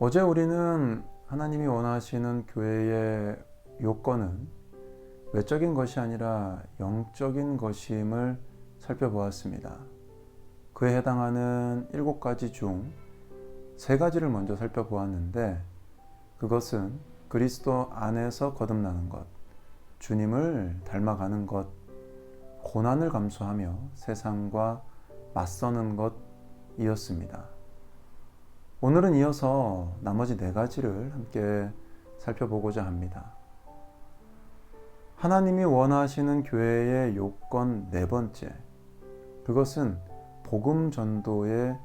어제 우리는 하나님이 원하시는 교회의 요건은 외적인 것이 아니라 영적인 것임을 살펴보았습니다. 그에 해당하는 7가지 중 3가지를 먼저 살펴보았는데, 그것은 그리스도 안에서 거듭나는 것, 주님을 닮아가는 것, 고난을 감수하며 세상과 맞서는 것이었습니다. 오늘은 이어서 나머지 4가지를 함께 살펴보고자 합니다. 하나님이 원하시는 교회의 요건 4번째, 그것은 복음 전도에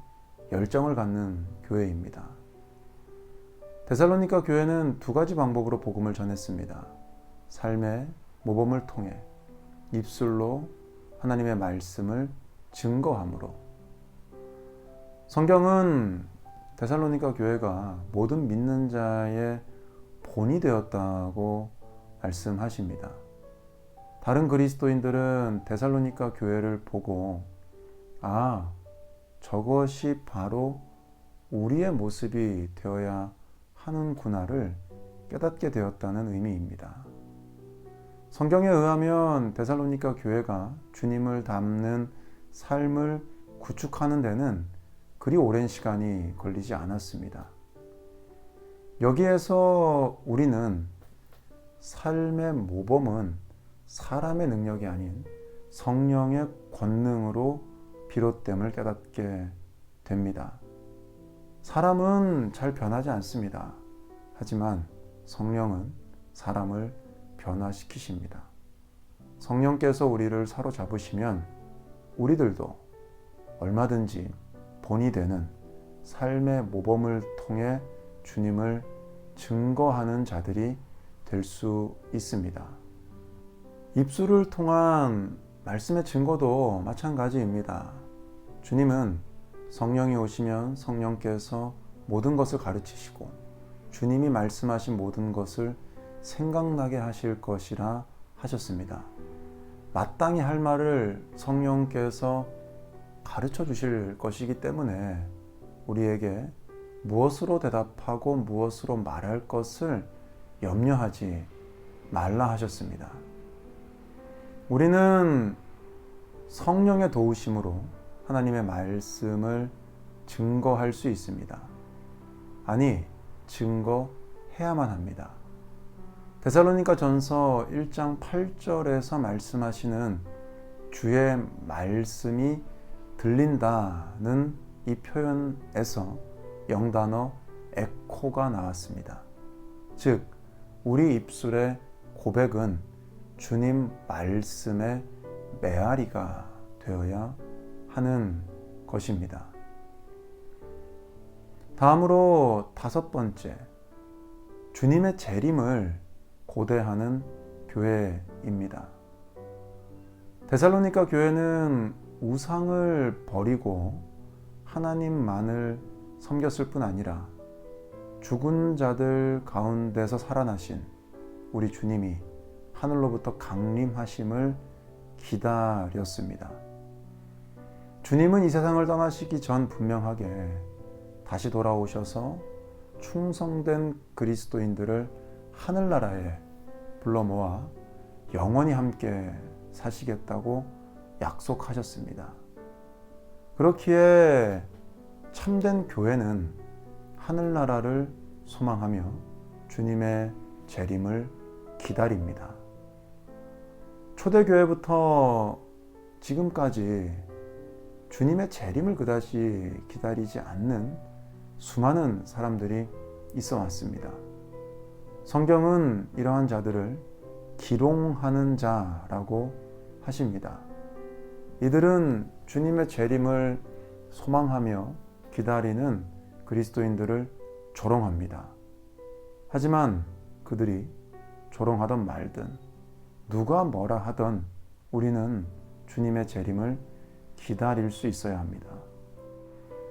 열정을 갖는 교회입니다. 데살로니가 교회는 2가지 방법으로 복음을 전했습니다. 삶의 모범을 통해, 입술로 하나님의 말씀을 증거함으로. 성경은 데살로니가 교회가 모든 믿는 자의 본이 되었다고 말씀하십니다. 다른 그리스도인들은 데살로니가 교회를 보고 저것이 바로 우리의 모습이 되어야 하는구나를 깨닫게 되었다는 의미입니다. 성경에 의하면 데살로니가 교회가 주님을 닮는 삶을 구축하는 데는 그리 오랜 시간이 걸리지 않았습니다. 여기에서 우리는 삶의 모범은 사람의 능력이 아닌 성령의 권능으로 비롯됨을 깨닫게 됩니다. 사람은 잘 변하지 않습니다. 하지만 성령은 사람을 변화시키십니다. 성령께서 우리를 사로잡으시면 우리들도 얼마든지 본이 되는 삶의 모범을 통해 주님을 증거하는 자들이 될 수 있습니다. 입술을 통한 말씀의 증거도 마찬가지입니다. 주님은 성령이 오시면 성령께서 모든 것을 가르치시고 주님이 말씀하신 모든 것을 생각나게 하실 것이라 하셨습니다. 마땅히 할 말을 성령께서 가르쳐 주실 것이기 때문에 우리에게 무엇으로 대답하고 무엇으로 말할 것을 염려하지 말라 하셨습니다. 우리는 성령의 도우심으로 하나님의 말씀을 증거할 수 있습니다. 아니, 증거해야만 합니다. 데살로니가 전서 1장 8절에서 말씀하시는 주의 말씀이 들린다는 이 표현에서 영단어 에코가 나왔습니다. 즉, 우리 입술의 고백은 주님 말씀의 메아리가 되어야 하는 것입니다. 다음으로 5번째, 주님의 재림을 고대하는 교회입니다. 데살로니가 교회는 우상을 버리고 하나님만을 섬겼을 뿐 아니라 죽은 자들 가운데서 살아나신 우리 주님이 하늘로부터 강림하심을 기다렸습니다. 주님은 이 세상을 떠나시기 전 분명하게 다시 돌아오셔서 충성된 그리스도인들을 하늘나라에 불러 모아 영원히 함께 사시겠다고 약속하셨습니다. 그렇기에 참된 교회는 하늘나라를 소망하며 주님의 재림을 기다립니다. 초대교회부터 지금까지 주님의 재림을 그다지 기다리지 않는 수많은 사람들이 있어 왔습니다. 성경은 이러한 자들을 기롱하는 자라고 하십니다. 이들은 주님의 재림을 소망하며 기다리는 그리스도인들을 조롱합니다. 하지만 그들이 조롱하던 말든 누가 뭐라 하던 우리는 주님의 재림을 기다릴 수 있어야 합니다.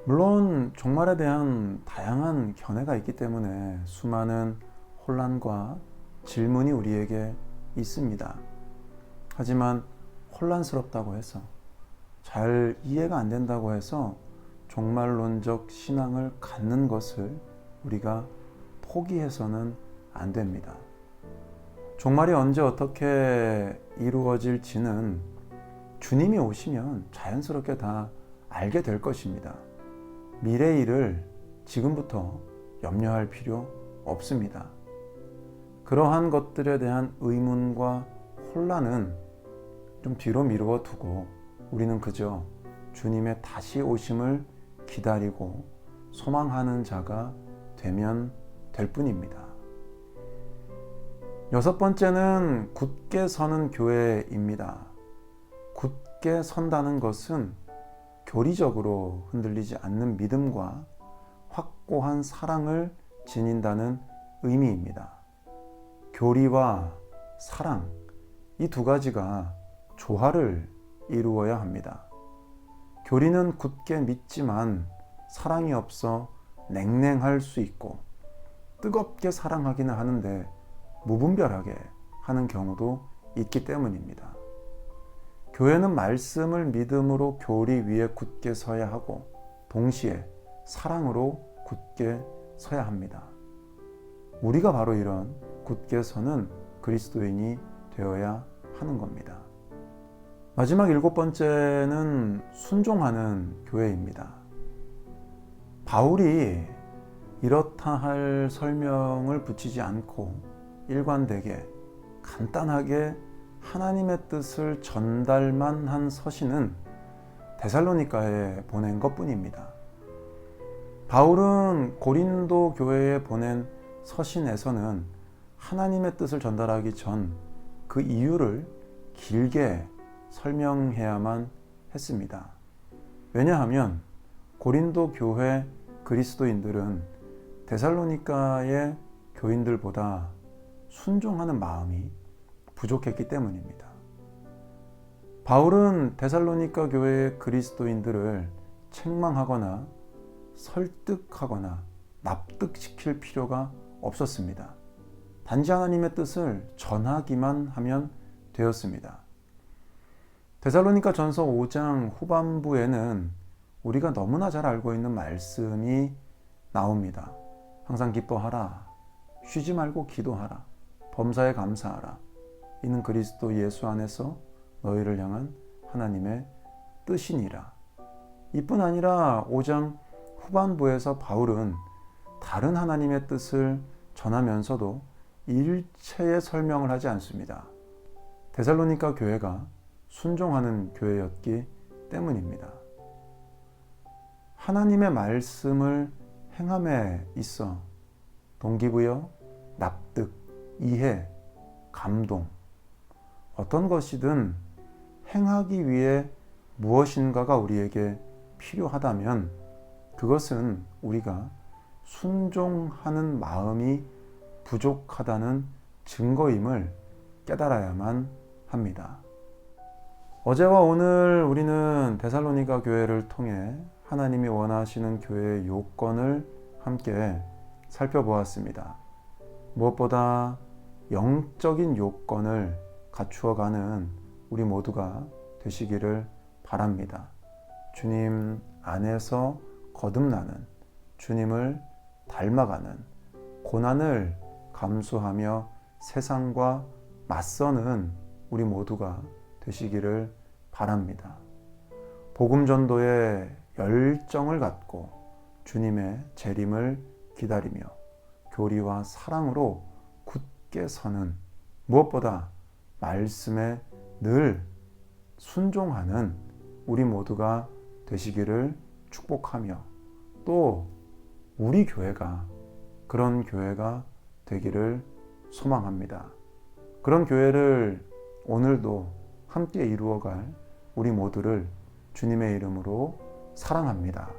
물론 종말에 대한 다양한 견해가 있기 때문에 수많은 혼란과 질문이 우리에게 있습니다. 하지만 혼란스럽다고 해서, 잘 이해가 안 된다고 해서 종말론적 신앙을 갖는 것을 우리가 포기해서는 안 됩니다. 종말이 언제 어떻게 이루어질지는 주님이 오시면 자연스럽게 다 알게 될 것입니다. 미래 일을 지금부터 염려할 필요 없습니다. 그러한 것들에 대한 의문과 혼란은 좀 뒤로 미루어 두고 우리는 그저 주님의 다시 오심을 기다리고 소망하는 자가 되면 될 뿐입니다. 여섯 번째는 굳게 서는 교회입니다. 굳게 선다는 것은 교리적으로 흔들리지 않는 믿음과 확고한 사랑을 지닌다는 의미입니다. 교리와 사랑, 이 두 가지가 조화를 이루어야 합니다. 교리는 굳게 믿지만 사랑이 없어 냉랭할 수 있고, 뜨겁게 사랑하기는 하는데 무분별하게 하는 경우도 있기 때문입니다. 교회는 말씀을 믿음으로 교리 위에 굳게 서야 하고, 동시에 사랑으로 굳게 서야 합니다. 우리가 바로 이런 굳게 서는 그리스도인이 되어야 하는 겁니다. 마지막 일곱 번째는 순종하는 교회입니다. 바울이 이렇다 할 설명을 붙이지 않고 일관되게 간단하게 하나님의 뜻을 전달만 한 서신은 데살로니가에 보낸 것뿐입니다. 바울은 고린도 교회에 보낸 서신에서는 하나님의 뜻을 전달하기 전 그 이유를 길게 설명해야만 했습니다. 왜냐하면 고린도 교회 그리스도인들은 데살로니가의 교인들보다 순종하는 마음이 부족했기 때문입니다. 바울은 데살로니가 교회의 그리스도인들을 책망하거나 설득하거나 납득시킬 필요가 없었습니다. 단지 하나님의 뜻을 전하기만 하면 되었습니다. 데살로니가 전서 5장 후반부에는 우리가 너무나 잘 알고 있는 말씀이 나옵니다. 항상 기뻐하라, 쉬지 말고 기도하라, 범사에 감사하라. 이는 그리스도 예수 안에서 너희를 향한 하나님의 뜻이니라. 이뿐 아니라 5장 후반부에서 바울은 다른 하나님의 뜻을 전하면서도 일체의 설명을 하지 않습니다. 데살로니가 교회가 순종하는 교회였기 때문입니다. 하나님의 말씀을 행함에 있어 동기부여, 납득, 이해, 감동, 어떤 것이든 행하기 위해 무엇인가가 우리에게 필요하다면 그것은 우리가 순종하는 마음이 부족하다는 증거임을 깨달아야만 합니다. 어제와 오늘 우리는 데살로니가 교회를 통해 하나님이 원하시는 교회의 요건을 함께 살펴보았습니다. 무엇보다 영적인 요건을 갖추어가는 우리 모두가 되시기를 바랍니다. 주님 안에서 거듭나는, 주님을 닮아가는, 고난을 감수하며 세상과 맞서는 우리 모두가 되시기를 바랍니다. 복음 전도에 열정을 갖고 주님의 재림을 기다리며 교리와 사랑으로 굳게 서는, 무엇보다 말씀에 늘 순종하는 우리 모두가 되시기를 축복하며, 또 우리 교회가 그런 교회가 되기를 소망합니다. 그런 교회를 오늘도 함께 이루어갈 우리 모두를 주님의 이름으로 사랑합니다.